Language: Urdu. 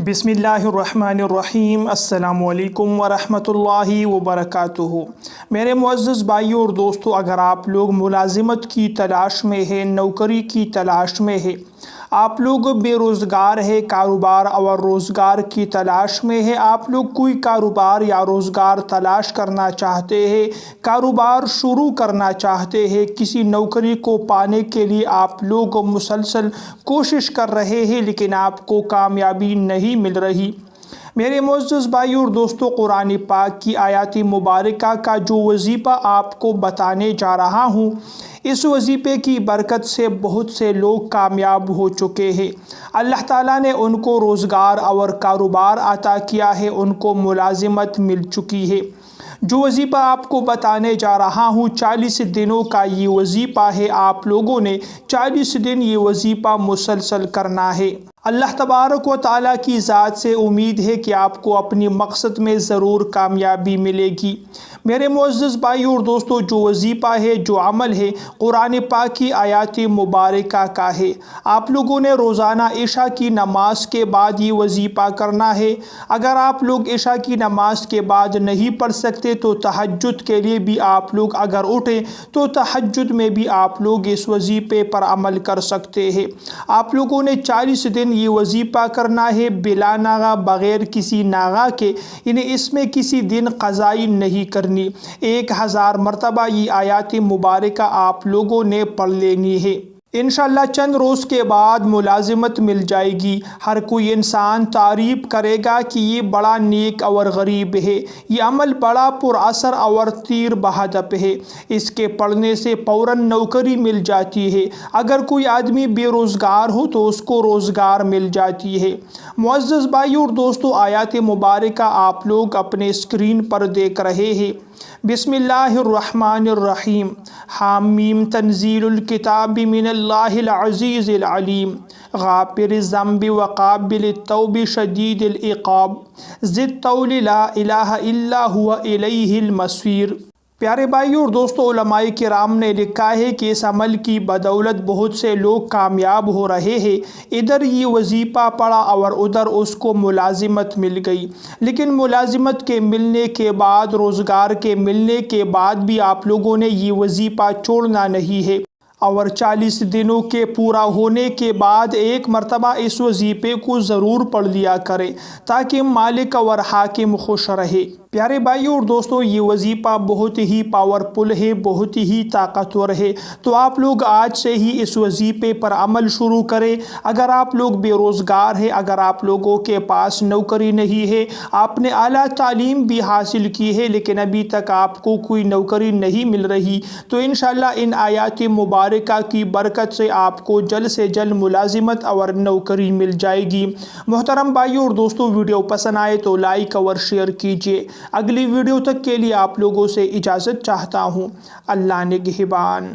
بسم اللہ الرحمن الرحیم۔ السلام علیکم ورحمۃ اللہ وبرکاتہ۔ میرے معزز بھائیوں اور دوستو، اگر آپ لوگ ملازمت کی تلاش میں ہیں، نوکری کی تلاش میں ہیں، آپ لوگ بے روزگار ہے، کاروبار اور روزگار کی تلاش میں ہے، آپ لوگ کوئی کاروبار یا روزگار تلاش کرنا چاہتے ہیں، کاروبار شروع کرنا چاہتے ہیں، کسی نوکری کو پانے کے لیے آپ لوگ مسلسل کوشش کر رہے ہیں لیکن آپ کو کامیابی نہیں مل رہی، میرے معزز بھائیوں اور دوستو، قرآن پاک کی آیات مبارکہ کا جو وظیفہ آپ کو بتانے جا رہا ہوں، اس وظیفے کی برکت سے بہت سے لوگ کامیاب ہو چکے ہیں۔ اللہ تعالیٰ نے ان کو روزگار اور کاروبار عطا کیا ہے، ان کو ملازمت مل چکی ہے۔ جو وظیفہ آپ کو بتانے جا رہا ہوں 40 دنوں کا یہ وظیفہ ہے، آپ لوگوں نے 40 دن یہ وظیفہ مسلسل کرنا ہے۔ اللہ تبارک و تعالیٰ کی ذات سے امید ہے کہ آپ کو اپنی مقصد میں ضرور کامیابی ملے گی۔ میرے معزز بھائیوں اور دوستو، جو وظیفہ ہے، جو عمل ہے، قرآن پاک کی آیات مبارکہ کا ہے۔ آپ لوگوں نے روزانہ عشاء کی نماز کے بعد یہ وظیفہ کرنا ہے۔ اگر آپ لوگ عشاء کی نماز کے بعد نہیں پڑھ سکتے تو تہجد کے لیے بھی آپ لوگ اگر اٹھیں تو تہجد میں بھی آپ لوگ اس وظیفے پر عمل کر سکتے ہیں۔ آپ لوگوں نے 40 دن یہ وظیفہ کرنا ہے بلا ناغہ، بغیر کسی ناغہ کے، یعنی اس میں کسی دن قضائی نہیں کرنی۔ 1000 مرتبہ یہ آیات مبارکہ آپ لوگوں نے پڑھ لینی ہے۔ انشاءاللہ چند روز کے بعد ملازمت مل جائے گی۔ ہر کوئی انسان تعریف کرے گا کہ یہ بڑا نیک اور غریب ہے، یہ عمل بڑا پر اثر اور تیر بہدف ہے، اس کے پڑھنے سے فوراً نوکری مل جاتی ہے۔ اگر کوئی آدمی بے روزگار ہو تو اس کو روزگار مل جاتی ہے۔ معزز بھائیوں اور دوستو، آیات مبارکہ آپ لوگ اپنے اسکرین پر دیکھ رہے ہیں۔ بسم اللہ الرحمن الرحیم۔ حامیم تنزیل الکتاب من اللہ العزیز العلیم، غافر الذنب وقابل التوب شدید العقاب، ذی الطول لا الہ الا هو الیہ المصیر۔ پیارے بھائیوں اور دوستو، علماء کرام نے لکھا ہے کہ اس عمل کی بدولت بہت سے لوگ کامیاب ہو رہے ہیں۔ ادھر یہ وظیفہ پڑا اور ادھر اس کو ملازمت مل گئی، لیکن ملازمت کے ملنے کے بعد، روزگار کے ملنے کے بعد بھی آپ لوگوں نے یہ وظیفہ چھوڑنا نہیں ہے، اور 40 دنوں کے پورا ہونے کے بعد ایک مرتبہ اس وظیفے کو ضرور پڑھ لیا کرے تاکہ مالک اور حاکم خوش رہے۔ پیارے بھائیوں اور دوستو، یہ وظیفہ بہت ہی پاورفل ہے، بہت ہی طاقتور ہے، تو آپ لوگ آج سے ہی اس وظیفے پر عمل شروع کریں۔ اگر آپ لوگ بے روزگار ہیں، اگر آپ لوگوں کے پاس نوکری نہیں ہے، آپ نے اعلیٰ تعلیم بھی حاصل کی ہے لیکن ابھی تک آپ کو کوئی نوکری نہیں مل رہی، تو انشاءاللہ ان آیات مبارکہ کی برکت سے آپ کو جلد سے جلد ملازمت اور نوکری مل جائے گی۔ محترم بھائیوں اور دوستو، ویڈیو پسند آئے تو لائک اور شیئر کیجیے۔ اگلی ویڈیو تک کے لیے آپ لوگوں سے اجازت چاہتا ہوں۔ اللہ نگہبان۔